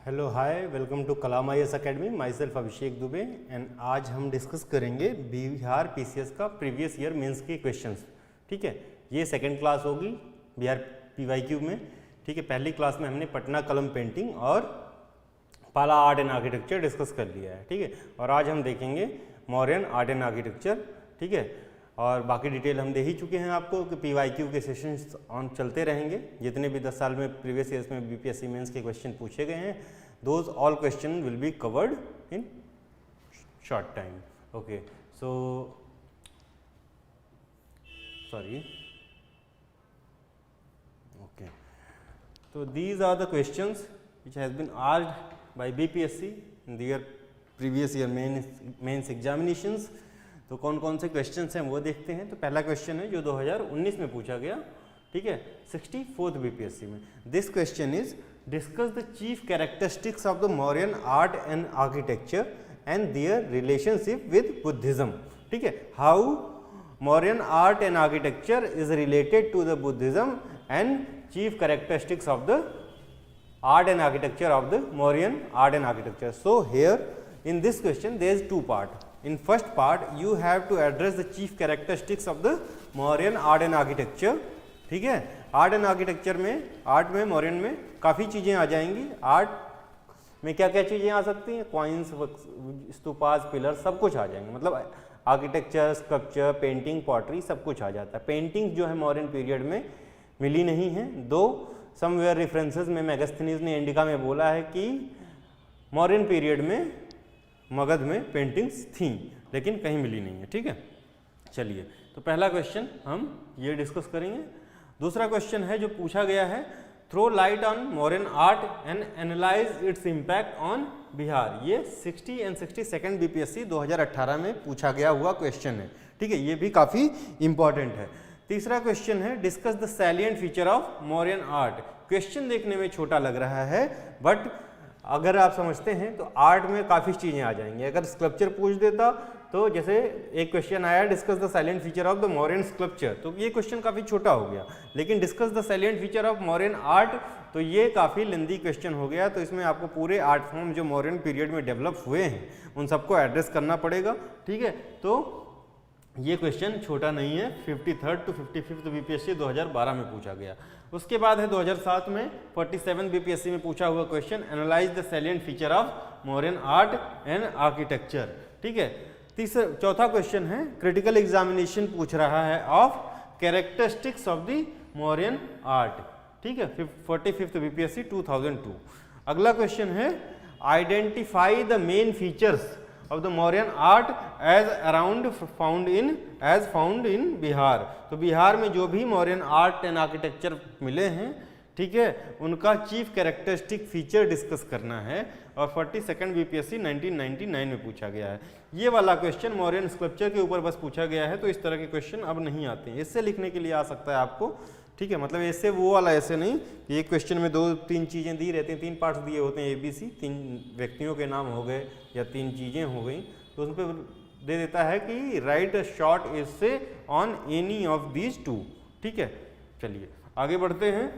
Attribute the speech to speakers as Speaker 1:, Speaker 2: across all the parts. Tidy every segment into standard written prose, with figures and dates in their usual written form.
Speaker 1: Hello hi, welcome to Kalam IAS academy. Myself Abhishek Dubey and आज हम discuss करेंगे Bihar PCS का प्रीवियस ईयर मेंस के क्वेश्चंस। ठीक है, ये सेकंड क्लास होगी बिहार PYQ में। ठीक है, पहली क्लास में हमने पटना कलम पेंटिंग और पाला आर्ट एंड आर्किटेक्चर डिस्कस कर लिया है। ठीक है, और आज हम देखेंगे मौर्यन आर्ट एंड आर्किटेक्चर। ठीक है, और बाकी डिटेल हम दे ही चुके हैं आपको कि PYQ के सेशंस ऑन चलते रहेंगे। जितने भी 10 साल में प्रीवियस ईयर्स में BPSC मेंस के क्वेश्चन पूछे गए हैं, those all questions will be covered in short time. Okay, so sorry, okay, तो these are the questions which has been asked by BPSC in their previous year mains examinations. तो कौन कौन से questions हैं वो देखते हैं। तो पहला क्वेश्चन है जो 2019 में पूछा गया। ठीक है, 64th BPSC में। This question is discuss the chief characteristics of the Mauryan art and architecture and their relationship with Buddhism. ठीक है, how Mauryan art and architecture is related to the Buddhism and chief characteristics of the art and architecture of the Mauryan art and architecture. So here in this question there is two part. In first part you have to address the chief characteristics of the Mauryan art and architecture. ठीक है, art and architecture में, art में, मौर्यन में काफ़ी चीज़ें आ जाएंगी। Art में क्या क्या चीज़ें आ सकती हैं? कॉइन्स, स्तूपास, पिलर, सब कुछ आ जाएंगे। मतलब आर्किटेक्चर, स्कल्पचर, पेंटिंग, पॉटरी सब कुछ आ जाता है। पेंटिंग जो है मौर्यन पीरियड में मिली नहीं है। दो समवेयर रेफरेंसेस में मेगास्थनीज ने इंडिका में बोला है कि मौर्यन पीरियड में मगध में पेंटिंग्स थीं, लेकिन कहीं मिली नहीं है। ठीक है, चलिए, तो पहला क्वेश्चन हम ये डिस्कस करेंगे। दूसरा क्वेश्चन है जो पूछा गया है, throw light on Mauryan art and analyse its impact on Bihar. ये 60 एंड 62nd BPSC 2018 में पूछा गया हुआ क्वेश्चन है। ठीक है, ये भी काफ़ी इंपॉर्टेंट है। तीसरा क्वेश्चन है discuss the salient feature of Mauryan art. Question देखने में छोटा लग रहा है, बट अगर आप समझते हैं तो आर्ट में काफ़ी चीज़ें आ जाएंगी। अगर स्कल्पचर पूछ देता तो जैसे एक क्वेश्चन आया discuss the salient feature of the Mauryan sculpture, तो ये क्वेश्चन काफ़ी छोटा हो गया। लेकिन discuss the salient feature of Mauryan art, तो ये काफ़ी लेंदी क्वेश्चन हो गया। तो इसमें आपको पूरे आर्ट फॉर्म जो मौर्यन पीरियड में डेवलप हुए हैं उन सबको एड्रेस करना पड़ेगा। ठीक है, तो ये क्वेश्चन छोटा नहीं है। 53rd to 55th BPSC 2012 में पूछा गया। उसके बाद है 2007 में 47th BPSC में पूछा हुआ question, analyse the salient feature of Mauryan art and architecture. ठीक है, चौथा क्वेश्चन है क्रिटिकल एग्जामिनेशन पूछ रहा है of characteristics of the Mauryan art. ठीक है, 45th BPSC 2002। अगला क्वेश्चन है identify the main features of the Mauryan art as found in Bihar. तो बिहार में जो भी मौर्यन आर्ट एंड आर्किटेक्चर मिले हैं, ठीक है, उनका चीफ कैरेक्टरिस्टिक फीचर डिस्कस करना है। और 42nd BPSC 1999 में पूछा गया है। ये वाला क्वेश्चन मौर्यन स्कल्पचर के ऊपर बस पूछा गया है, तो इस तरह के क्वेश्चन अब नहीं आते हैं। इससे लिखने के लिए आ सकता है आपको। ठीक है, मतलब ऐसे वो वाला ऐसे नहीं कि एक क्वेश्चन में 2-3 चीज़ें दी रहती हैं, 3 पार्ट्स दिए होते हैं ABC, 3 व्यक्तियों के नाम हो गए या 3 चीज़ें हो गई, तो उस पर दे देता है कि right a short essay on any of these 2। ठीक है, चलिए आगे बढ़ते हैं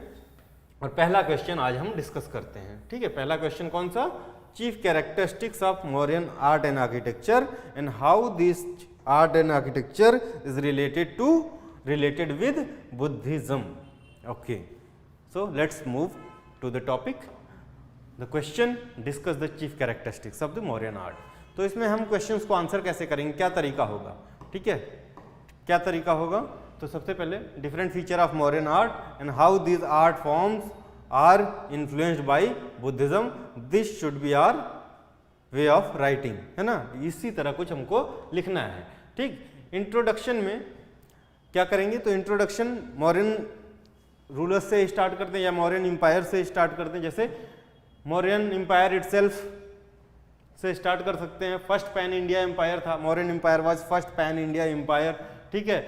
Speaker 1: और पहला क्वेश्चन आज हम डिस्कस करते हैं। ठीक है, पहला क्वेश्चन कौन सा? Chief characteristics of Mauryan art and architecture and how this art and architecture is related with Buddhism. Okay, so let's move to the topic. The question, discuss the chief characteristics of the Mauryan art. तो इसमें हम questions को answer कैसे करेंगे, क्या तरीका होगा? ठीक है, क्या तरीका होगा? तो सबसे पहले different feature of Mauryan art and how these art forms are influenced by Buddhism, this should be our way of writing, है ना। इसी तरह कुछ हमको लिखना है। ठीक, इंट्रोडक्शन में क्या करेंगे? तो इंट्रोडक्शन मौर्यन रूलर्स से स्टार्ट करते हैं या मौर्यन एम्पायर से स्टार्ट करते हैं। जैसे मौर्यन एम्पायर इटसेल्फ से स्टार्ट कर सकते हैं। फर्स्ट पैन इंडिया एम्पायर था, Mauryan empire was first pan India empire. ठीक है,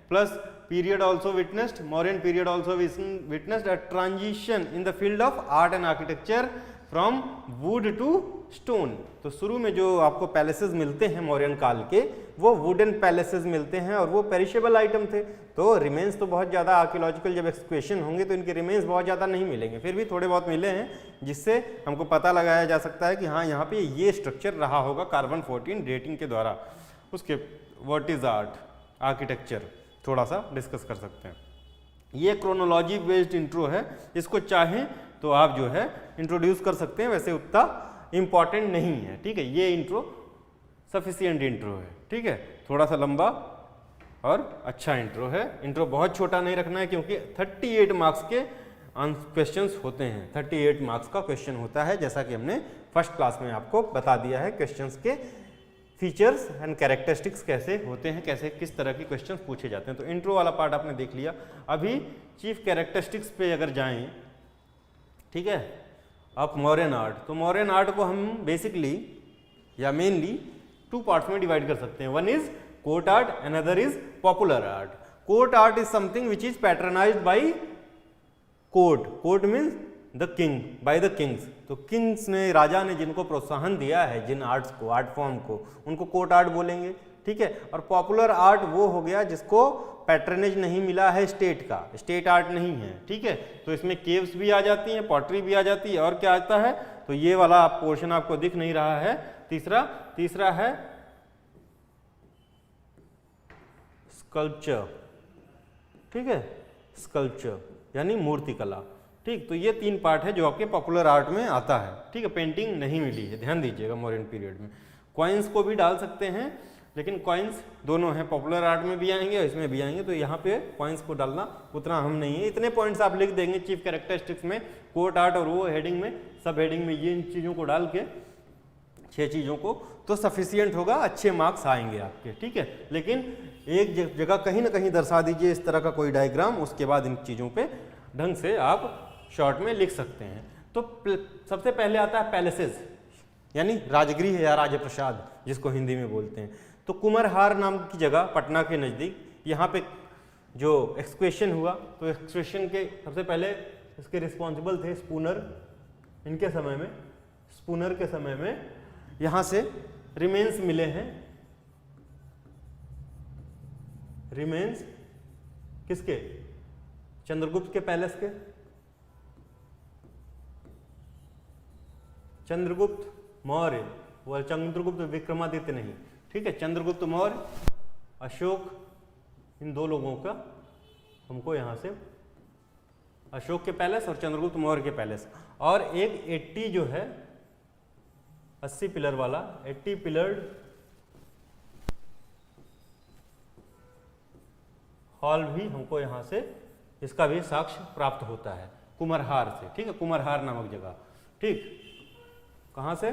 Speaker 1: plus period also witnessed, Mauryan period also witnessed a transition in the field of art and architecture from wood to stone. तो शुरू में जो आपको पैलेसेस मिलते हैं मौर्यन काल के, वो वुडन पैलेसेस मिलते हैं और वो पेरिशेबल आइटम थे। तो रिमेन्स तो बहुत ज़्यादा आर्कियोलॉजिकल जब एक्सक्वेशन होंगे तो इनके रिमेन्स बहुत ज़्यादा नहीं मिलेंगे, फिर भी थोड़े बहुत मिले हैं, जिससे हमको पता लगाया जा सकता है कि हाँ यहाँ पे ये स्ट्रक्चर रहा होगा कार्बन 14 डेटिंग के द्वारा। उसके व्हाट इज आर्ट, आर्किटेक्चर थोड़ा सा डिस्कस कर सकते हैं। ये क्रोनोलॉजी बेस्ड इंट्रो है, इसको चाहें तो आप जो है इंट्रोड्यूस कर सकते हैं, वैसे उतना इंपॉर्टेंट नहीं है, ठीक है। ये इंट्रो सफिशिएंट इंट्रो है, ठीक है, थोड़ा सा लंबा और अच्छा इंट्रो है। इंट्रो बहुत छोटा नहीं रखना है क्योंकि 38 मार्क्स के क्वेश्चंस होते हैं, 38 मार्क्स का क्वेश्चन होता है, जैसा कि हमने फर्स्ट क्लास में आपको बता दिया है। क्वेश्चंस के फीचर्स एंड कैरेक्टरिस्टिक्स कैसे होते हैं, कैसे किस तरह के क्वेश्चंस पूछे जाते हैं। तो इंट्रो वाला पार्ट आपने देख लिया। अभी चीफ कैरेक्टरिस्टिक्स पे अगर जाएं, ठीक है, अब मौर्यन आर्ट, तो मौर्यन आर्ट को हम बेसिकली या मेनली 2 पार्ट्स में डिवाइड कर सकते हैं। One is court art, another is popular art. Court art is something which is patternized by court. Court means the king, by the kings. तो किंग्स ने, राजा ने जिनको प्रोत्साहन दिया है जिन आर्ट्स को, आर्ट फॉर्म को, उनको कोर्ट आर्ट बोलेंगे, ठीक है। और पॉपुलर आर्ट वो हो गया जिसको पैट्रनेज नहीं मिला है स्टेट का, स्टेट आर्ट नहीं है, ठीक है। तो इसमें केव्स भी आ जाती हैं, पॉटरी भी आ जाती है, और क्या आता है, तो ये वाला पोर्शन आपको दिख नहीं रहा है। तीसरा है स्कल्पचर, ठीक है, स्कल्पचर यानी मूर्ति कला, ठीक। तो ये 3 पार्ट है जो आपके पॉपुलर आर्ट में आता है, ठीक है। पेंटिंग नहीं मिली है, ध्यान दीजिएगा मौर्यन पीरियड में। कॉइन्स को भी डाल सकते हैं, लेकिन कॉइन्स दोनों हैं, पॉपुलर आर्ट में भी आएंगे और इसमें भी आएंगे, तो यहाँ पे कॉइन्स को डालना उतना हम नहीं है। इतने पॉइंट्स आप लिख देंगे चीफ कैरेक्टरिस्टिक्स में, कोर्ट आर्ट और वो हेडिंग में, सब हेडिंग में ये इन चीज़ों को डाल के 6 चीज़ों को, तो सफिशियंट होगा, अच्छे मार्क्स आएंगे आपके, ठीक है। लेकिन एक जगह कहीं ना कहीं दर्शा दीजिए इस तरह का कोई डायग्राम, उसके बाद इन चीज़ों पे ढंग से आप शॉर्ट में लिख सकते हैं। तो सबसे पहले आता है पैलेसेस, यानी राजगृह या राजप्रसाद जिसको हिंदी में बोलते हैं। तो कुमरहार नाम की जगह पटना के नज़दीक, यहाँ पे जो एक्सक्वेशन हुआ, तो एक्सक्वेशन के सबसे पहले इसके रिस्पॉन्सिबल थे स्पूनर। इनके समय में, स्पूनर के समय में यहाँ से रिमेन्स मिले हैं। रिमेन्स किसके, चंद्रगुप्त के पैलेस के। चंद्रगुप्त मौर्य, वो चंद्रगुप्त विक्रमादित्य नहीं, ठीक है, चंद्रगुप्त मौर्य, अशोक, इन 2 लोगों का हमको यहाँ से, अशोक के पैलेस और चंद्रगुप्त मौर्य के पैलेस। और एक 80 जो है 80 पिलर वाला, 80 पिलर्ड हॉल भी हमको यहाँ से, इसका भी साक्ष्य प्राप्त होता है कुमरहार से, ठीक है, कुमरहार नामक जगह, ठीक। कहाँ से,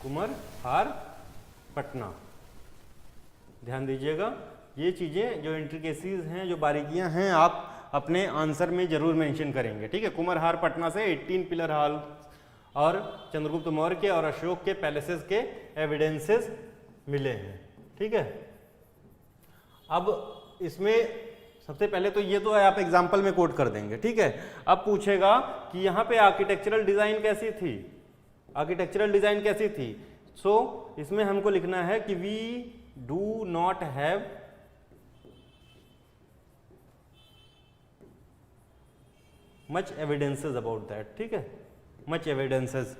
Speaker 1: कुमरहार, पटना। ध्यान दीजिएगा, ये चीज़ें जो इंट्रिकेसीज हैं, जो बारीकियां हैं, आप अपने आंसर में जरूर मेंशन करेंगे, ठीक है। कुमरहार पटना से 18 पिलर हॉल और चंद्रगुप्त मौर्य के और अशोक के पैलेसेस के एविडेंसेस मिले हैं, ठीक है। अब इसमें सबसे पहले तो ये तो है, आप एग्जाम्पल में कोट कर देंगे, ठीक है। अब पूछेगा कि यहाँ पे आर्किटेक्चरल डिजाइन कैसी थी, आर्किटेक्चरल डिजाइन कैसी थी। सो इसमें हमको लिखना है कि we do not have much evidences about that, ठीक है, मच एविडेंसेस,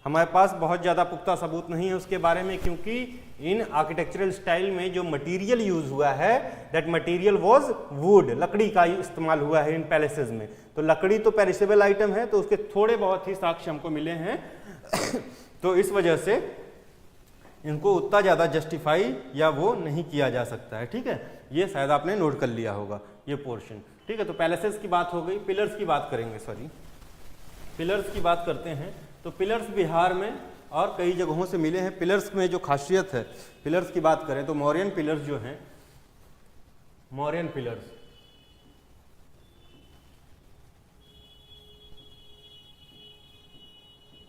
Speaker 1: हमारे पास बहुत ज़्यादा पुख्ता सबूत नहीं है उसके बारे में, क्योंकि इन आर्किटेक्चरल स्टाइल में जो मटेरियल यूज हुआ है, दैट मटेरियल वाज वुड, लकड़ी का इस्तेमाल हुआ है इन पैलेसेस में। तो लकड़ी तो पेरिशेबल आइटम है, तो उसके थोड़े बहुत ही साक्ष्य हमको मिले हैं तो इस वजह से इनको उतना ज़्यादा जस्टिफाई या वो नहीं किया जा सकता है, ठीक है। ये शायद आपने नोट कर लिया होगा ये पोर्शन, ठीक है। तो पैलेसेस की बात हो गई, पिलर्स की बात करेंगे, सॉरी, पिलर्स की बात करते हैं। तो पिलर्स बिहार में और कई जगहों से मिले हैं। पिलर्स में जो खासियत है, पिलर्स की बात करें तो मौर्यन पिलर्स जो हैं, Mauryan pillars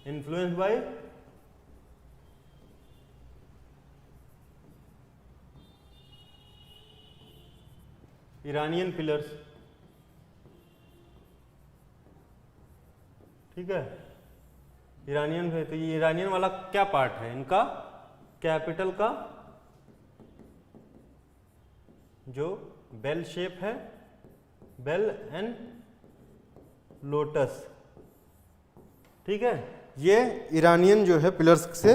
Speaker 1: influence by Iranian pillars, ठीक है, ईरानियन है। तो ये ईरानियन वाला क्या पार्ट है इनका, कैपिटल का जो बेल शेप है, बेल एंड लोटस, ठीक है, ये ईरानियन जो है पिलर्स से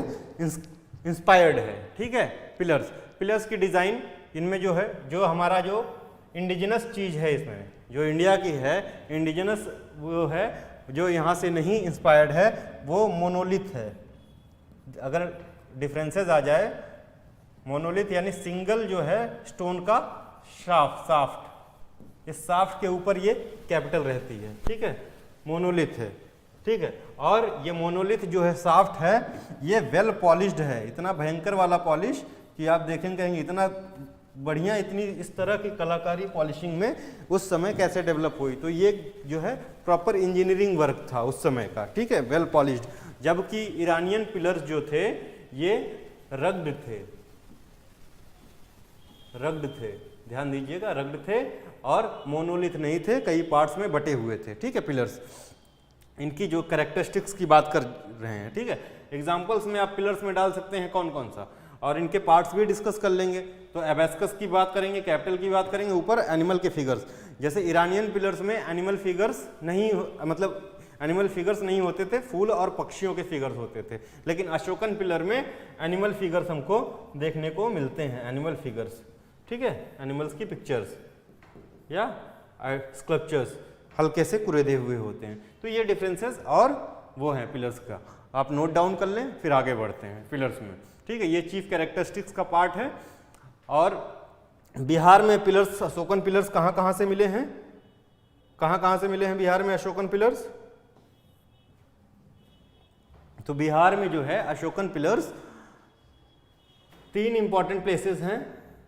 Speaker 1: इंस्पायर्ड है, ठीक है। पिलर्स की डिजाइन इनमें जो है, जो हमारा जो इंडिजिनस चीज है इसमें, जो इंडिया की है इंडिजिनस वो है, जो यहाँ से नहीं इंस्पायर्ड है वो मोनोलिथ है। अगर डिफरेंसेस आ जाए, मोनोलिथ यानी सिंगल जो है स्टोन का साफ्ट, इस साफ्ट के ऊपर ये कैपिटल रहती है, ठीक है, मोनोलिथ है, ठीक है। और ये मोनोलिथ जो है साफ्ट है, ये वेल पॉलिश्ड है, इतना भयंकर वाला पॉलिश कि आप देखेंगे कहेंगे इतना बढ़िया, इतनी इस तरह की कलाकारी पॉलिशिंग में उस समय कैसे डेवलप हुई। तो ये जो है प्रॉपर इंजीनियरिंग वर्क था उस समय का, ठीक है, वेल पॉलिश्ड। जबकि ईरानियन पिलर्स जो थे ये रग्ड थे, ध्यान दीजिएगा, रग्ड थे और मोनोलिथ नहीं थे, कई पार्ट्स में बटे हुए थे, ठीक है। पिलर्स इनकी जो कैरेक्टरिस्टिक्स की बात कर रहे हैं, ठीक है, एग्जांपल्स में आप पिलर्स में डाल सकते हैं कौन कौन सा, और इनके पार्ट्स भी डिस्कस कर लेंगे। तो एबेस्कस की बात करेंगे, कैपिटल की बात करेंगे, ऊपर एनिमल के फिगर्स। जैसे ईरानियन पिलर्स में एनिमल फिगर्स नहीं, मतलब एनिमल फिगर्स नहीं होते थे, फूल और पक्षियों के फिगर्स होते थे। लेकिन अशोकन पिलर में एनिमल फिगर्स हमको देखने को मिलते हैं, एनिमल फिगर्स, ठीक है, एनिमल्स की पिक्चर्स या स्कल्पचर्स हल्के से कुरेदे हुए होते हैं। तो ये डिफरेंसेस और वो हैं पिलर्स का, आप नोट डाउन कर लें, फिर आगे बढ़ते हैं पिलर्स में, ठीक है। ये चीफ कैरेक्टरिस्टिक्स का पार्ट है। और बिहार में पिलर्स, अशोकन पिलर्स कहाँ कहाँ से मिले हैं, कहाँ कहाँ से मिले हैं बिहार में अशोकन पिलर्स? तो बिहार में जो है अशोकन पिलर्स 3 इंपॉर्टेंट प्लेसेस हैं,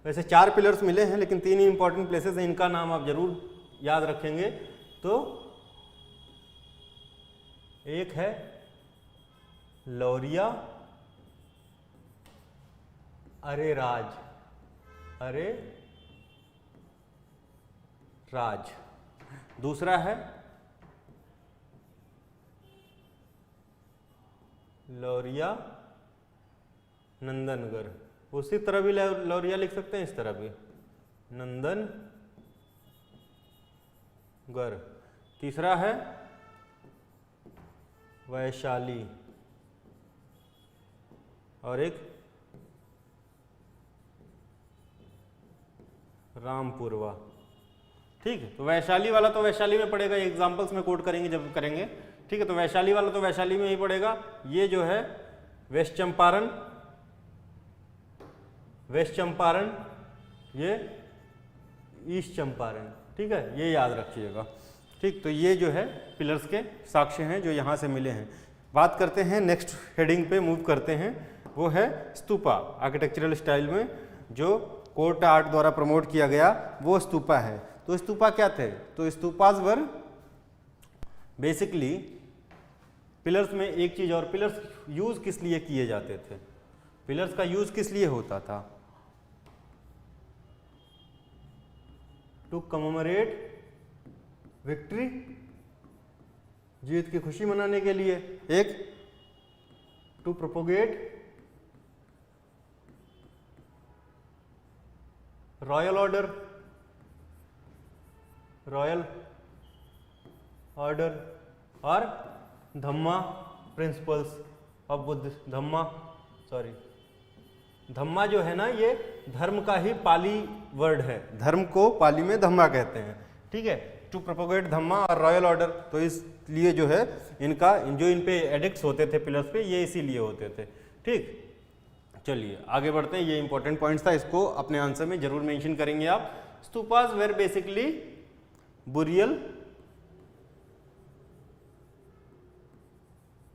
Speaker 1: वैसे 4 पिलर्स मिले हैं लेकिन 3 इंपॉर्टेंट प्लेसेस हैं, इनका नाम आप जरूर याद रखेंगे। तो एक है लौरिया, अरे राज, दूसरा है लौरिया नंदनगढ़, उसी तरह भी लौरिया लिख सकते हैं, इस तरह भी नंदनगढ़। तीसरा है वैशाली और एक रामपुरवा, ठीक है। तो वैशाली वाला तो वैशाली में पड़ेगा, एग्जांपल्स में कोट करेंगे जब करेंगे, ठीक है। तो वैशाली वाला तो वैशाली में ही पड़ेगा। ये जो है वेस्ट चंपारण, ये ईस्ट चंपारण, ठीक है, ये याद रखिएगा, ठीक। तो ये जो है पिलर्स के साक्ष्य हैं जो यहाँ से मिले हैं। बात करते हैं नेक्स्ट हेडिंग पे मूव करते हैं, वो है स्तूपा। आर्किटेक्चरल स्टाइल में जो कोर्ट आर्ट द्वारा प्रमोट किया गया वो स्तूपा है। तो स्तूपा क्या थे? तो स्तूपाज वर बेसिकली पिलर्स में एक चीज, और पिलर्स यूज किस लिए किए जाते थे, पिलर्स का यूज किस लिए होता था? टू कमेमोरेट विक्ट्री, जीत की खुशी मनाने के लिए। एक टू प्रोपोगेट रॉयल ऑर्डर और धम्मा प्रिंसिपल्स ऑफ बुद्ध। धम्मा जो है ना, ये धर्म का ही पाली वर्ड है, धर्म को पाली में धम्मा कहते हैं, ठीक है। टू प्रोपोगेट धम्मा और रॉयल ऑर्डर, तो इसलिए जो है इनका जो इन पे एडिक्ट्स होते थे पिलर्स पे, ये इसीलिए होते थे, ठीक। चलिए आगे बढ़ते हैं, ये इंपॉर्टेंट पॉइंट्स था, इसको अपने आंसर में जरूर मेंशन करेंगे आप। Stupas were basically burial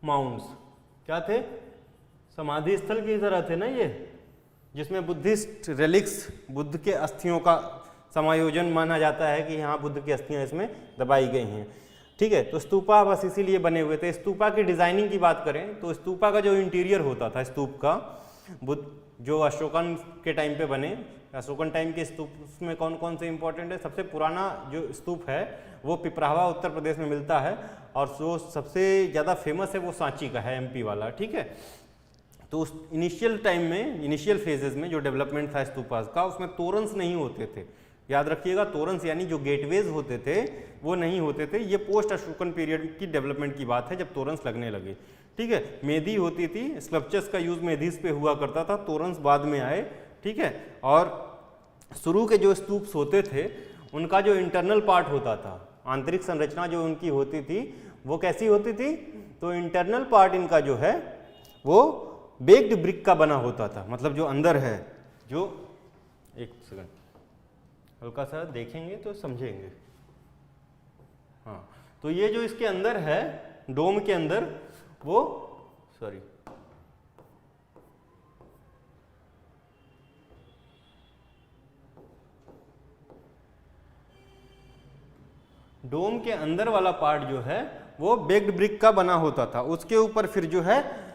Speaker 1: mounds, क्या थे? समाधि स्थल की तरह थे ना ये, जिसमें बुद्धिस्ट रेलिक्स, बुद्ध के अस्थियों का समायोजन माना जाता है कि यहाँ बुद्ध की अस्थियां इसमें दबाई गई हैं, ठीक है। तो स्तूपा बस इसीलिए बने हुए थे। स्तूपा की डिजाइनिंग की बात करें तो स्तूपा का जो इंटीरियर होता था स्तूप का, बुद्ध जो अशोकन के टाइम पे बने, अशोकन टाइम के स्तूप में कौन कौन से इंपॉर्टेंट है? सबसे पुराना जो स्तूप है वो पिपरावा उत्तर प्रदेश में मिलता है, और जो सबसे ज़्यादा फेमस है वो सांची का है, एमपी वाला, ठीक है। तो उस इनिशियल टाइम में, इनिशियल फेजेस में जो डेवलपमेंट था स्तूपास का, उसमें तोरन्स नहीं होते थे, याद रखिएगा, तोरन्स यानी जो गेटवेज होते थे वो नहीं होते थे। ये पोस्ट अशोकन पीरियड की डेवलपमेंट की बात है जब तोरन्स लगने लगे, ठीक है। मेदी होती थी, स्कल्पचर्स का यूज मेदीज पे हुआ करता था, तोरन्स बाद में आए, ठीक है। और शुरू के जो स्तूप्स होते थे उनका जो इंटरनल पार्ट होता था, आंतरिक संरचना जो उनकी होती थी वो कैसी होती थी? तो इंटरनल पार्ट इनका जो है वो बेक्ड ब्रिक का बना होता था, मतलब जो अंदर है, जो एक सेकंड हल्का सा देखेंगे तो समझेंगे। हाँ, तो ये जो इसके अंदर है, डोम के अंदर, वो सॉरी डोम के अंदर वाला पार्ट जो है वो बेक्ड ब्रिक का बना होता था। उसके ऊपर फिर जो है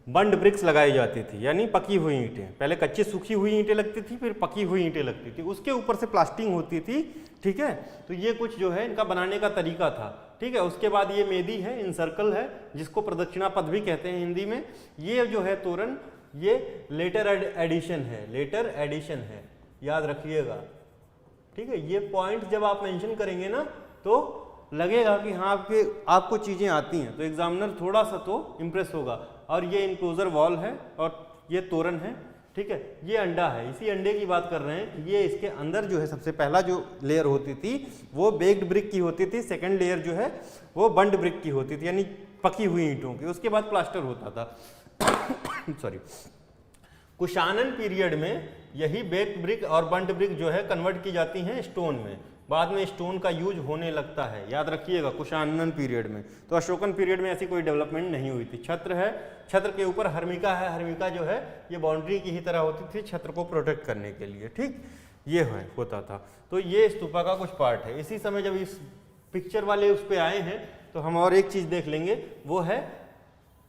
Speaker 1: बंड ब्रिक्स लगाई जाती थी, यानी पकी हुई ईंटें। पहले कच्ची सूखी हुई ईंटें लगती थी, फिर पकी हुई ईंटें लगती थी, उसके ऊपर से प्लास्टिंग होती थी, ठीक है। तो ये कुछ जो है इनका बनाने का तरीका था, ठीक है। उसके बाद ये मेदी है, इनसर्कल है, जिसको प्रदक्षिणा पथ भी कहते हैं हिंदी में। ये जो है तोरण, ये लेटर एडिशन है, लेटर एडिशन है, याद रखिएगा, ठीक है। ये पॉइंट जब आप मेंशन करेंगे ना तो लगेगा कि हाँ आपको चीज़ें आती हैं, तो एग्जामिनर थोड़ा सा तो इम्प्रेस होगा। और ये इनक्लोजर वॉल है और ये तोरण है, ठीक है। ये अंडा है, इसी अंडे की बात कर रहे हैं। ये इसके अंदर जो है सबसे पहला जो लेयर होती थी वो बेक्ड ब्रिक की होती थी, सेकंड लेयर जो है वो बंड ब्रिक की होती थी, यानी पकी हुई ईंटों की। उसके बाद प्लास्टर होता था सॉरी। कुशानन पीरियड में यही बेक्ड ब्रिक और बंड ब्रिक जो है कन्वर्ट की जाती हैं स्टोन में, बाद में स्टोन का यूज होने लगता है, याद रखिएगा, कुशानन पीरियड में। तो अशोकन पीरियड में ऐसी कोई डेवलपमेंट नहीं हुई थी। छत्र है, छत्र के ऊपर हर्मिका है, हर्मिका जो है ये बाउंड्री की ही तरह होती थी छत्र को प्रोटेक्ट करने के लिए, ठीक, ये है होता था। तो ये स्तूपा का कुछ पार्ट है। इसी समय जब इस पिक्चर वाले उस पर आए हैं तो हम और एक चीज देख लेंगे, वो है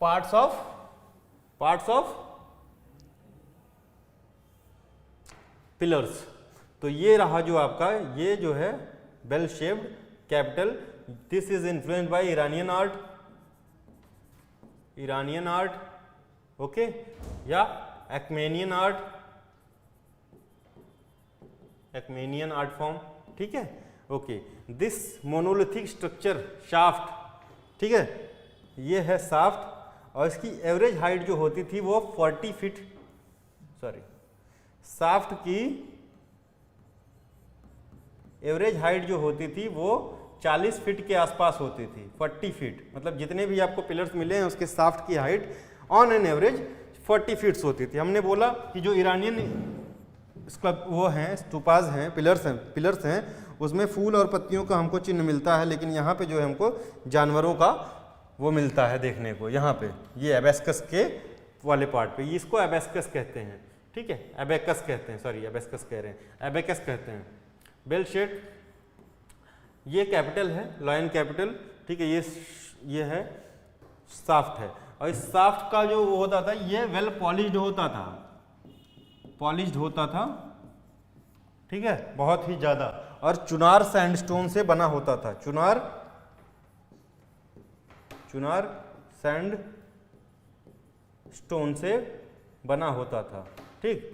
Speaker 1: पार्ट्स ऑफ पिलर्स। तो ये रहा जो आपका, ये जो है bell shaped capital, this is influenced by Iranian art, okay, या एक्मेनियन आर्ट फॉर्म, ठीक है, okay. This monolithic structure shaft, ठीक है, ये है शाफ्ट, और इसकी एवरेज हाइट जो होती थी वो 40 फीट, सॉरी, शाफ्ट की एवरेज हाइट जो होती थी वो 40 फीट के आसपास होती थी, 40 फीट, मतलब जितने भी आपको पिलर्स मिले हैं उसके शाफ्ट की height on an average 40 feets होती थी। हमने बोला कि जो ईरानियन वो हैं, स्तूपाज हैं, पिलर्स हैं, उसमें फूल और पत्तियों का हमको चिन्ह मिलता है, लेकिन यहाँ पे जो है हमको जानवरों का वो मिलता है देखने को। यहाँ पे ये एबेस्कस के वाले पार्ट पे, इसको एबेस्कस कहते हैं, ठीक है, एबेकस कहते हैं, सॉरी एबेस्कस कह रहे हैं, एबेकस कहते हैं। बेल शेप, ये कैपिटल है, लॉयन कैपिटल, ठीक है, ये है शाफ्ट है, और इस शाफ्ट का जो वो होता था ये वेल पॉलिश्ड होता था, ठीक है, बहुत ही ज्यादा, और चुनार सैंडस्टोन से बना होता था, चुनार सैंडस्टोन से बना होता था, ठीक।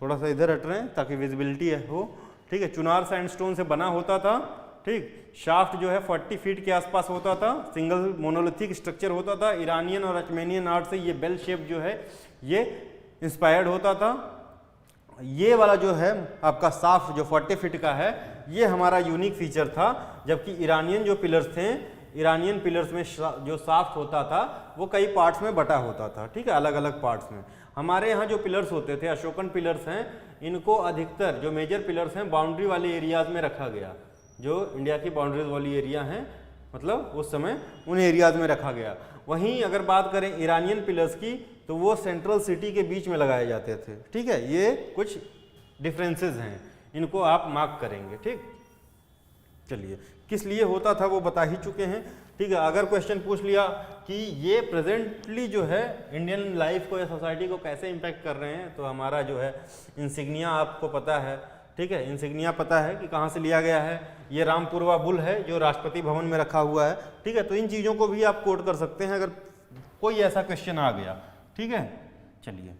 Speaker 1: थोड़ा सा इधर हट रहे हैं ताकि विजिबिलिटी हो, ठीक है, चुनार सैंडस्टोन से बना होता था, ठीक। शाफ्ट जो है 40 फीट के आसपास होता था, सिंगल मोनोलिथिक स्ट्रक्चर होता था। ईरानियन और अचमेनियन आर्ट से ये बेल शेप जो है ये इंस्पायर्ड होता था। ये वाला जो है आपका शाफ्ट जो 40 फीट का है, ये हमारा यूनिक फीचर था, जबकि ईरानियन जो पिलर्स थे, ईरानियन पिलर्स में जो शाफ्ट होता था वो कई पार्ट्स में बटा होता था, ठीक है, अलग अलग पार्ट्स में। हमारे यहाँ जो पिलर्स होते थे, अशोकन पिलर्स हैं, इनको अधिकतर जो मेजर पिलर्स हैं बाउंड्री वाले एरियाज में रखा गया, जो इंडिया की बाउंड्रीज वाली एरिया हैं, मतलब उस समय उन एरियाज में रखा गया। वहीं अगर बात करें ईरानियन पिलर्स की, तो वो सेंट्रल सिटी के बीच में लगाए जाते थे, ठीक है। ये कुछ डिफरेंसेस हैं, इनको आप मार्क करेंगे, ठीक। चलिए, किस लिए होता था वो बता ही चुके हैं, ठीक है। अगर क्वेश्चन पूछ लिया कि ये प्रेजेंटली जो है इंडियन लाइफ को या सोसाइटी को कैसे इम्पैक्ट कर रहे हैं, तो हमारा जो है इंसिग्निया आपको पता है, ठीक है, इंसिग्निया पता है कि कहाँ से लिया गया है, ये रामपुरवा बुल है जो राष्ट्रपति भवन में रखा हुआ है, ठीक है। तो इन चीज़ों को भी आप कोट कर सकते हैं अगर कोई ऐसा क्वेश्चन आ गया, ठीक है। चलिए,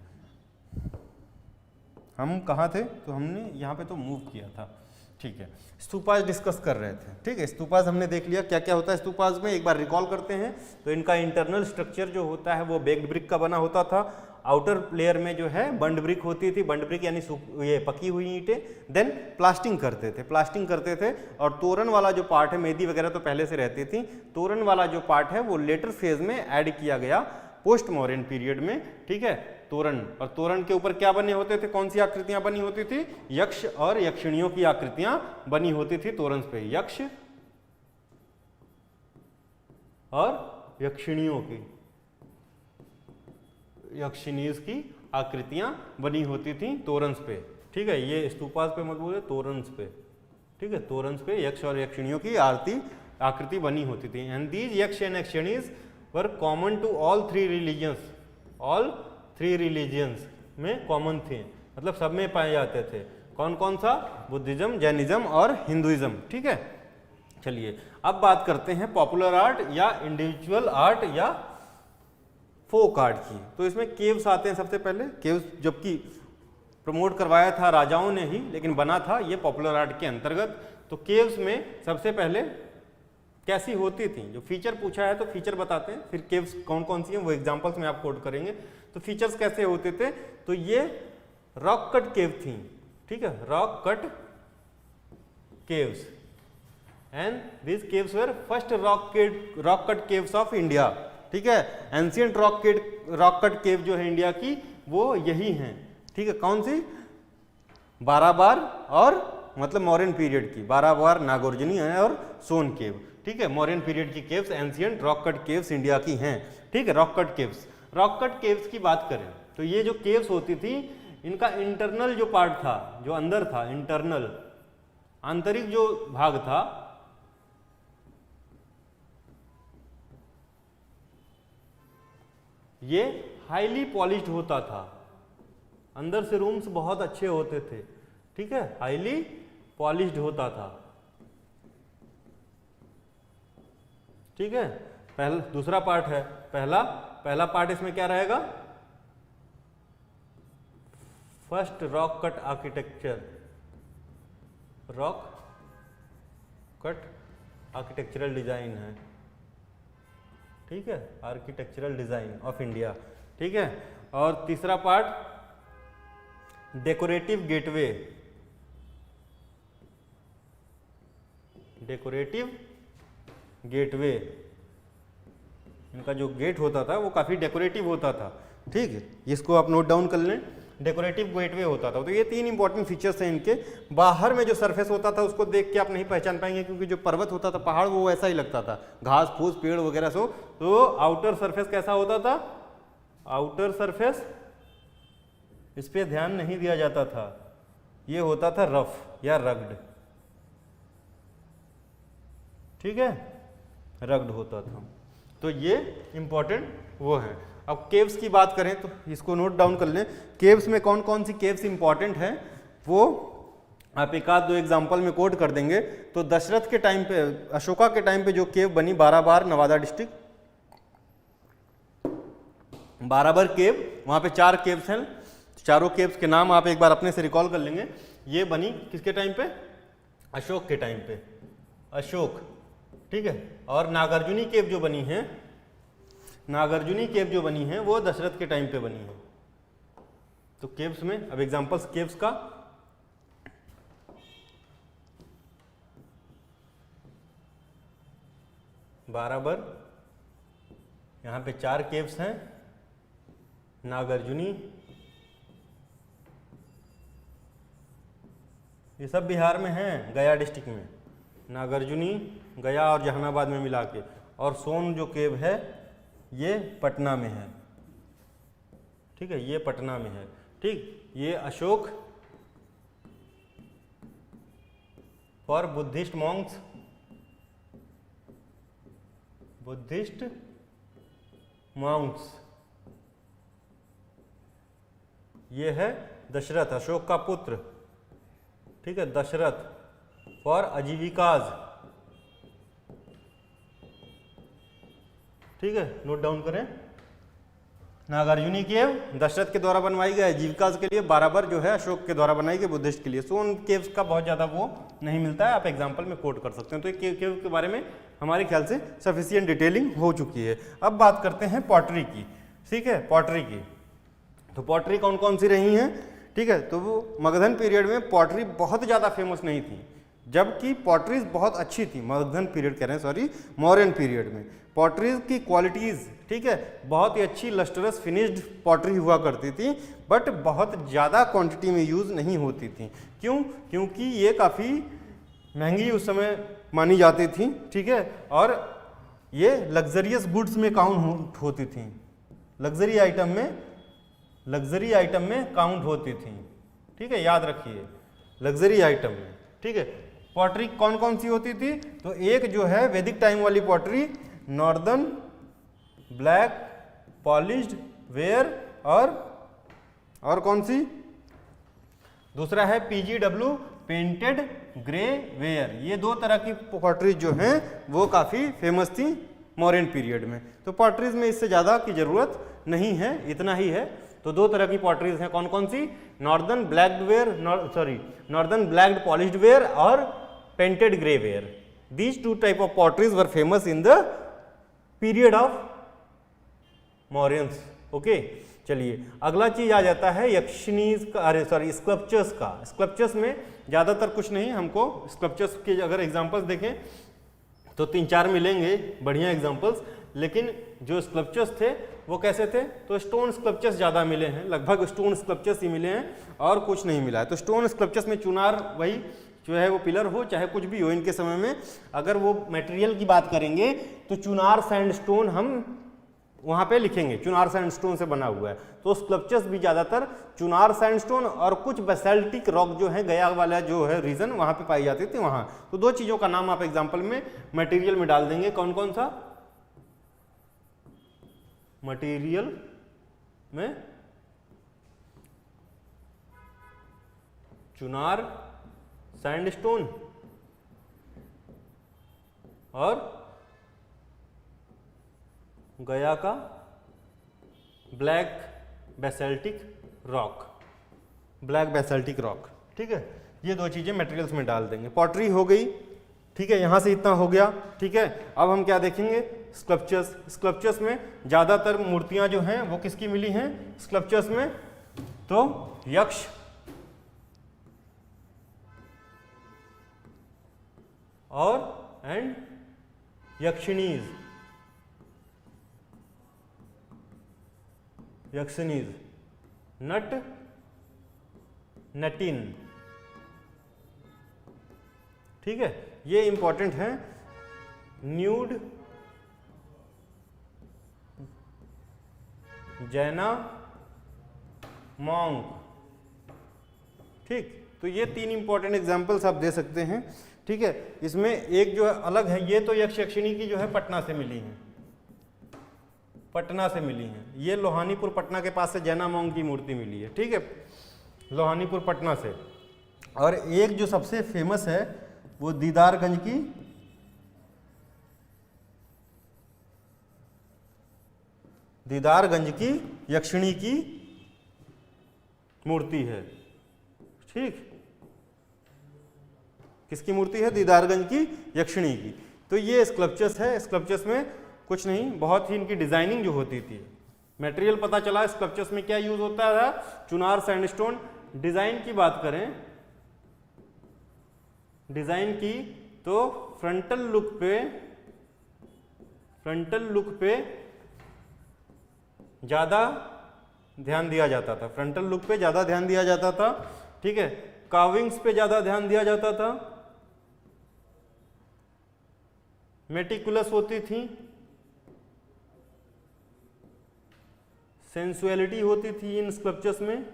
Speaker 1: हम कहाँ थे, तो हमने यहाँ पे तो मूव किया था, ठीक है। स्तूपाज डिस्कस कर रहे थे, ठीक है। स्तूपाज हमने देख लिया क्या क्या होता है स्तूपाज में, एक बार रिकॉल करते हैं। तो इनका इंटरनल स्ट्रक्चर जो होता है वो बेक्ड ब्रिक का बना होता था, आउटर लेयर में जो है बंड ब्रिक होती थी, बंड ब्रिक यानी ये पकी हुई ईंटें, देन प्लास्टिंग करते थे। और तोरण वाला जो पार्ट है, मेदी वगैरह तो पहले से रहती थी, तोरण वाला जो पार्ट है वो लेटर फेज में ऐड किया गया पोस्ट मॉडर्न पीरियड में, ठीक है। तोरण, और तोरण के ऊपर क्या बने होते थे, कौन सी आकृतियां बनी होती थी, यक्ष और यक्षिणियों की आकृतियां बनी होती थी तोरण पे, यक्ष और यक्षिणियों की, यक्षिणीज की आकृतियां बनी होती थी तोरंस पे, ठीक है। ये स्तूपास पे मत बोले, तोरंस पे, ठीक है। तोरंस पे यक्ष और यक्षिणियों की आकृति बनी होती थी। And these yaksha and yakshinis were common to all three religions, all three religions में कॉमन थे, मतलब सब में पाए जाते थे। कौन कौन सा, बुद्धिज्म, जैनिज्म और हिंदुइज्म, ठीक है। चलिए, अब बात करते हैं पॉपुलर आर्ट या इंडिविजुअल आर्ट या फोक आर्ट की। तो इसमें केव्स आते हैं सबसे पहले। केव्स जबकि प्रमोट करवाया था राजाओं ने ही, लेकिन बना था ये पॉपुलर आर्ट के अंतर्गत। तो केव्स में सबसे पहले कैसी होती थी, जो फीचर पूछा है तो फीचर बताते हैं, फिर केव्स कौन कौन सी हैं वो एग्जांपल्स में आप कोट करेंगे। तो फीचर्स कैसे होते थे, तो ये रॉक कट केव थी, ठीक है, rock cut caves, and this caves were first rock cut caves of India, ठीक है। एंशियंट रॉक कट केव जो है इंडिया की वो यही हैं, ठीक है। कौन सी, बाराबार और मतलब मौर्यन पीरियड की, बाराबार, नागार्जुनी और सोन केव, ठीक है। मौर्यन पीरियड की caves, ancient rock cut caves India की हैं, ठीक है। Rock cut caves, rock cut caves की बात करें तो ये जो केव्स होती थी इनका इंटरनल जो पार्ट था, जो अंदर था, इंटरनल आंतरिक जो भाग था, ये हाईली पॉलिश्ड होता था। अंदर से रूम्स बहुत अच्छे होते थे, ठीक है, हाईली पॉलिश्ड होता था, ठीक है। दूसरा पार्ट है, पहला पार्ट इसमें क्या रहेगा, first rock cut architecture, rock cut architectural design है, ठीक है, आर्किटेक्चरल डिजाइन ऑफ इंडिया, ठीक है। और तीसरा part decorative gateway, decorative gateway, इनका जो गेट होता था वो काफी डेकोरेटिव होता था, ठीक है। इसको आप नोट डाउन कर लें, डेकोरेटिव गेटवे होता था। तो ये तीन इंपॉर्टेंट फीचर्स हैं इनके। बाहर में जो सरफेस होता था उसको देख के आप नहीं पहचान पाएंगे, क्योंकि जो पर्वत होता था, पहाड़, वो ऐसा ही लगता था, घास फूस पेड़ वगैरह सो। तो आउटर सरफेस कैसा होता था, आउटर सरफेस, इस पे ध्यान नहीं दिया जाता था, ये होता था रफ या रग्ड, ठीक है, रग्ड होता था। तो ये इंपॉर्टेंट वो है। अब केव्स की बात करें तो इसको नोट डाउन कर लें। केव्स में कौन कौन सी केव्स इंपॉर्टेंट हैं वो आप एक आध दो एग्जांपल में कोट कर देंगे। तो दशरथ के टाइम पे, अशोका के टाइम पे जो केव बनी बाराबार, नवादा डिस्ट्रिक्ट, बाराबार केव, वहां पे 4 केव्स हैं। चारों केव्स के नाम आप एक बार अपने से रिकॉल कर लेंगे। ये बनी किसके टाइम पे, अशोक के टाइम पे, अशोक, ठीक है। और नागार्जुनी केव जो बनी है, नागार्जुनी केव जो बनी है वो दशरथ के टाइम पे बनी है। तो केव्स में अब एग्जांपल्स केव्स का, बाराबर, यहां पे 4 केव्स हैं, नागार्जुनी, ये सब बिहार में हैं, गया डिस्ट्रिक्ट में, नागार्जुनी, गया और जहानाबाद में मिला के। और सोन जो केव है ये पटना में है, ठीक है, ये पटना में है, ठीक। ये Ashok for Buddhist Monks Buddhist Monks. ये है दशरथ, अशोक का पुत्र, ठीक है, दशरथ, फॉर आजीविकाज, ठीक है, नोट डाउन करें। नागार्जुनी केव दशरथ के द्वारा बनवाई गई, आजीविकाज के लिए बराबर जो है अशोक के द्वारा बनाई गई बुद्धिस्ट के लिए। सो उन केव्स का बहुत ज़्यादा वो नहीं मिलता है, आप एग्जाम्पल में कोट कर सकते हैं। तो ये केव के बारे में हमारे ख्याल से सफिशिएंट डिटेलिंग हो चुकी है। अब बात करते हैं पॉटरी की, ठीक है, पॉटरी की। तो पॉटरी कौन कौन सी रही हैं, ठीक है, तो वो मगधन पीरियड में पॉटरी बहुत ज़्यादा फेमस नहीं थी, जबकि पॉटरीज बहुत अच्छी थी। मगधन पीरियड कह रहे हैं, सॉरी, मौर्यन पीरियड में पॉटरीज की क्वालिटीज़, ठीक है, बहुत ही अच्छी लस्टरस फिनिश्ड पॉटरी हुआ करती थी, बट बहुत ज़्यादा क्वांटिटी में यूज़ नहीं होती थी। क्यों? क्योंकि ये काफ़ी महंगी उस समय मानी जाती थी, ठीक है, और ये लग्जरियस गुड्स में काउंट होती थी, लग्जरी आइटम में काउंट होती थी, ठीक है, याद रखिए, लग्जरी आइटम में, ठीक है। पॉटरी कौन कौन सी होती थी? तो एक जो है वैदिक टाइम वाली pottery, northern black polished where, और कौन सी? दूसरा है PGW पेंटेड ग्रे वेयर। ये दो तरह की पॉटरीज जो हैं वो काफ़ी फेमस थी मौर्यन पीरियड में। तो पॉटरीज में इससे ज़्यादा की ज़रूरत नहीं है, इतना ही है। तो दो तरह की पॉटरीज हैं, कौन कौन सी? नॉर्दर्न ब्लैक्ड पॉलिश्ड वेयर और painted grey ware. These two type of potteries were famous in the period of Mauryans. Okay, चलिए अगला चीज आ जाता है यक्षिणीज का, स्कल्पचर्स का। स्कल्पचर्स में ज़्यादातर कुछ नहीं, हमको स्कल्पचर्स के अगर एग्जाम्पल्स देखें तो 3-4 मिलेंगे बढ़िया एग्जाम्पल्स, लेकिन जो स्कल्पचर्स थे वो कैसे थे? तो स्टोन स्कल्पचर्स ज़्यादा मिले हैं, लगभग स्टोन स्कल्पचर्स ही मिले हैं और कुछ नहीं मिला है। तो स्टोन स्कल्पचर्स में चुनार, वही जो है वो पिलर हो चाहे कुछ भी हो, इनके समय में अगर वो मटेरियल की बात करेंगे तो चुनार सैंडस्टोन हम वहाँ पे लिखेंगे, चुनार सैंडस्टोन से बना हुआ है। तो स्कल्पचर्स भी ज़्यादातर चुनार सैंडस्टोन और कुछ बेसाल्टिक रॉक जो है, गया वाला जो है रीजन, वहाँ पे पाई जाती थी वहाँ। तो दो चीज़ों का नाम आप एग्जाम्पल में मटेरियल में डाल देंगे, कौन कौन सा? मटेरियल में चुनार सैंडस्टोन और गया का ब्लैक बेसाल्टिक रॉक, ठीक है। ये दो चीजें मटेरियल्स में डाल देंगे। पॉटरी हो गई, ठीक है, यहां से इतना हो गया, ठीक है। अब हम क्या देखेंगे? स्कल्पचर्स में ज्यादातर मूर्तियां जो हैं वो किसकी मिली हैं स्कल्पचर्स में? तो यक्ष एंड यक्षिणीज, नटिन, ठीक है, ये इंपॉर्टेंट है। न्यूड, जैना, मॉन्क, ठीक। तो ये 3 इंपॉर्टेंट एग्जाम्पल्स आप दे सकते हैं, ठीक है। इसमें एक जो है अलग है, ये तो यक्ष यक्षिणी की जो है पटना से मिली है, ये लोहानीपुर पटना के पास से जैना मॉन्क की मूर्ति मिली है, ठीक है, लोहानीपुर पटना से। और एक जो सबसे फेमस है वो दीदारगंज की यक्षिणी की मूर्ति है, ठीक। किसकी मूर्ति है? दीदारगंज की यक्षिणी की। तो ये स्कल्पचर्स है। स्कल्पचर्स में कुछ नहीं, बहुत ही इनकी डिजाइनिंग जो होती थी, मटेरियल पता चला स्कल्पचर्स में क्या यूज होता था, चुनार सैंडस्टोन। डिजाइन की बात करें, डिजाइन की तो फ्रंटल लुक पे ज्यादा ध्यान दिया जाता था, ठीक है। कार्विंग्स पे ज्यादा ध्यान दिया जाता था, मेटिकुलस होती थी, सेंसुअलिटी होती थी इन स्कल्पचर्स में,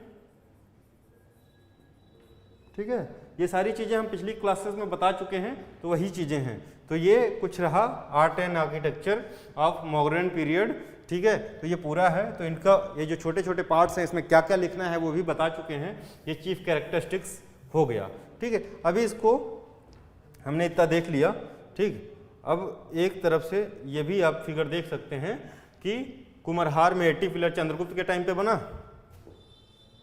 Speaker 1: ठीक है। ये सारी चीज़ें हम पिछली क्लासेस में बता चुके हैं, तो वही चीज़ें हैं। तो ये कुछ रहा art and architecture of modern period, ठीक है। तो ये पूरा है, तो इनका ये जो छोटे छोटे पार्ट्स हैं इसमें क्या क्या लिखना है वो भी बता चुके हैं। ये चीफ कैरेक्टरिस्टिक्स हो गया, ठीक है। अभी इसको हमने इतना देख लिया, ठीक। अब एक तरफ से ये भी आप फिगर देख सकते हैं कि कुम्हरहार में 80 पिलर चंद्रगुप्त के टाइम पे बना,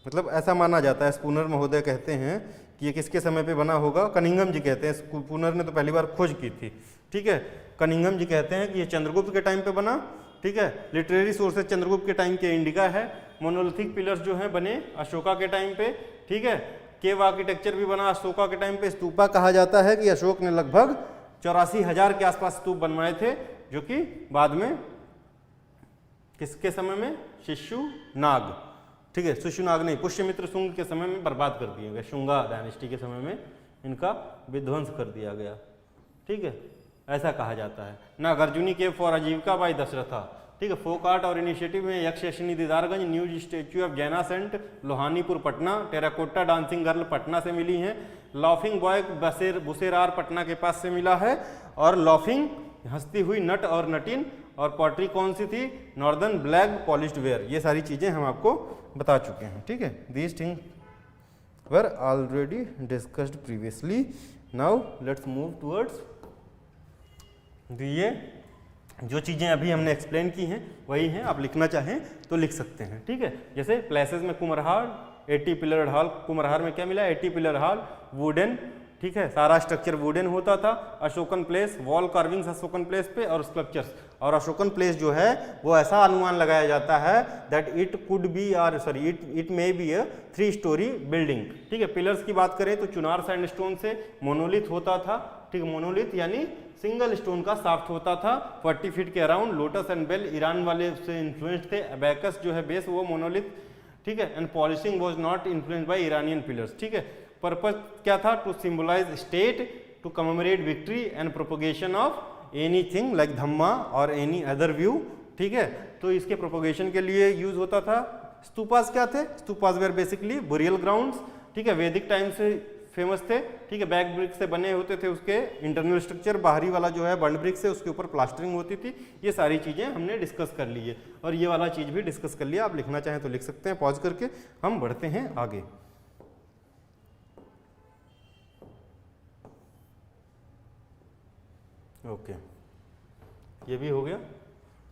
Speaker 1: मतलब ऐसा माना जाता है। स्पूनर महोदय कहते हैं कि ये किसके समय पे बना होगा, कनिंघम जी कहते हैं, स्पूनर ने तो पहली बार खोज की थी, ठीक है। कनिंघम जी कहते हैं कि ये चंद्रगुप्त के टाइम पे बना, ठीक है। लिटरेरी सोर्सेज चंद्रगुप्त के टाइम के इंडिका है। मोनोलिथिक पिलर्स जो हैं बने अशोका के टाइम पे, ठीक है। केव आर्किटेक्चर भी बना अशोका के टाइम पे। स्तूपा कहा जाता है कि अशोक ने लगभग 84,000 के आसपास स्तूप बनवाए थे, जो कि बाद में किसके समय में, शिशुनाग, ठीक है, शिशुनाग नहीं, पुष्यमित्र शुंग के समय में बर्बाद कर दिए गए। शुंगा डायनेस्टी के समय में इनका विध्वंस कर दिया गया, ठीक है, ऐसा कहा जाता है। Nagarjuni cave for Ajivika by Dasharatha, ठीक है। फोक आर्ट और इनिशिएटिव में Yaksha Yakshini Didarganj, nude statue of Jaina saint Lohanipur Patna, terracotta dancing girl Patna से मिली हैं। लॉफिंग बॉय बुसेरार पटना के पास से मिला है। और लॉफिंग हंसती हुई नट और नटीन, और पॉटरी कौन सी थी, नॉर्दर्न ब्लैक पॉलिश्ड वेयर। ये सारी चीज़ें हम आपको बता चुके हैं, ठीक है। These things were already discussed previously. Now let's move towards, ये जो चीज़ें अभी हमने एक्सप्लेन की हैं वही हैं, आप लिखना चाहें तो लिख सकते हैं, ठीक है। जैसे प्लेसेस में कुम्हरहार 80 पिलर हॉल, कुम्हरहार में क्या मिला, 80 पिलर हॉल, वुडन, ठीक है, सारा स्ट्रक्चर वुडन होता था। Ashokan place, wall carvings Ashokan place पे और स्कल्पचर्स। और अशोकन प्लेस जो है वो ऐसा अनुमान लगाया जाता है दैट इट कुड बी और sorry it may be a 3 story building, ठीक है। पिलर्स की बात करें तो चुनार सैंडस्टोन से मोनोलिथ होता था, ठीक है। मोनोलिथ यानी सिंगल स्टोन का साफ्ट होता था, 40 फीट के around. Lotus and bell Iran वाले से इन्फ्लुएंस्ड थे। अबैकस जो है बेस वो मोनोलिथ, ठीक है। And polishing was not influenced by Iranian pillars, ठीक है। पर्पस क्या था, to symbolize state, to commemorate victory and propagation of anything like dhamma और एनी अदर व्यू, ठीक है। तो इसके प्रोपोगेशन के लिए यूज होता था। स्तूपास क्या थे, stupas were basically burial grounds, ठीक है। वैदिक टाइम से फेमस थे, ठीक है। बैक ब्रिक से बने होते थे उसके इंटरनल स्ट्रक्चर, बाहरी वाला जो है बर्न ब्रिक से, उसके ऊपर प्लास्टरिंग होती थी। ये सारी चीज़ें हमने डिस्कस कर ली है, और ये वाला चीज़ भी डिस्कस कर लिया। आप लिखना चाहें तो लिख सकते हैं, पॉज करके हम बढ़ते हैं आगे। ओके, ये भी हो गया।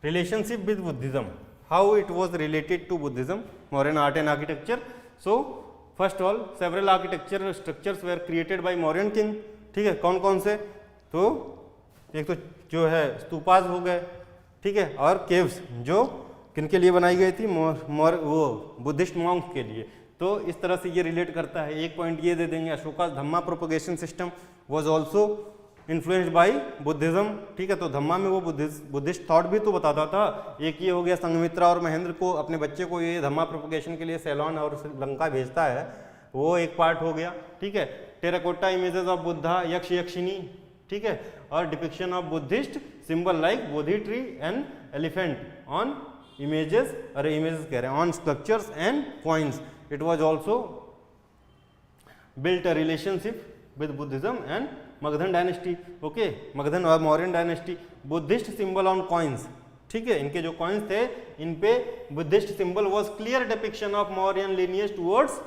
Speaker 1: Relationship with Buddhism, how it was related to Buddhism, modern art and architecture. So first all several architecture structures were created by Mauryan king, ठीक है। कौन कौन से, तो एक तो जो है स्तूपास हो गए, ठीक है, और केव्स जो किनके लिए बनाई गई थी, वो बुद्धिस्ट मॉन्क्स के लिए। तो इस तरह से ये रिलेट करता है। एक पॉइंट ये दे देंगे, Ashoka dhamma propagation system was also influenced by Buddhism, ठीक है। तो धम्मा में वो बुद्धिस्ट थॉट भी तो बताता था। एक ये हो गया, संघमित्रा और महेंद्र को अपने बच्चे को ये धम्मा प्रोपोगेशन के लिए सेलोन और श्रीलंका भेजता है, वो एक पार्ट हो गया, ठीक है। टेराकोटा इमेजेस ऑफ बुद्धा, यक्ष यक्षिनी, ठीक है, और depiction of Buddhist symbol like bodhi tree and elephant on images, अरे इमेजेस कह रहे हैं, on sculptures and coins. It was also built a relationship with Buddhism and Magadhan dynasty, okay, Magadhan और Mauryan dynasty. Buddhist symbol on coins, ठीक है, इनके जो coins थे इन पे Buddhist symbol was clear depiction of Mauryan lineage towards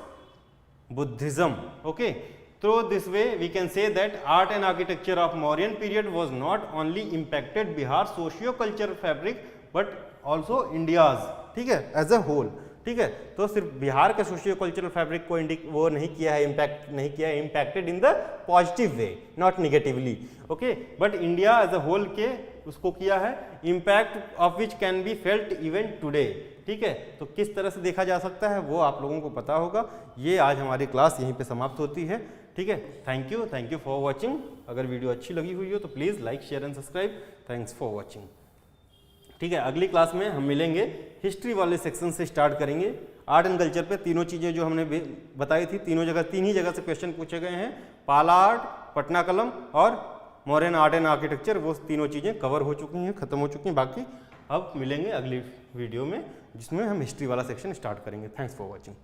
Speaker 1: Buddhism, okay. Through this way we can say that art and architecture of Mauryan period was not only impacted Bihar's socio-cultural fabric but also India's, ठीक है, as a whole, ठीक है। तो सिर्फ बिहार के socio cultural fabric को वो नहीं किया है, इम्पैक्ट नहीं किया है, impacted in the positive way, not negatively, okay, but India as a whole के उसको किया है, impact of which can be felt even today, ठीक है। तो किस तरह से देखा जा सकता है वो आप लोगों को पता होगा। ये आज हमारी क्लास यहीं पे समाप्त होती है, ठीक है। Thank you for watching. अगर वीडियो अच्छी लगी हुई हो तो please like share and subscribe. Thanks for watching, ठीक है। अगली क्लास में हम मिलेंगे, हिस्ट्री वाले सेक्शन से स्टार्ट करेंगे। आर्ट एंड कल्चर पे तीनों चीज़ें जो हमने बताई थी, तीन ही जगह से क्वेश्चन पूछे गए हैं, पाला आर्ट, पटना कलम और मॉडर्न आर्ट एंड आर्किटेक्चर। वो तीनों चीज़ें कवर हो चुकी हैं, खत्म हो चुकी हैं। बाकी अब मिलेंगे अगली वीडियो में जिसमें हम हिस्ट्री वाला सेक्शन स्टार्ट करेंगे। Thanks for watching.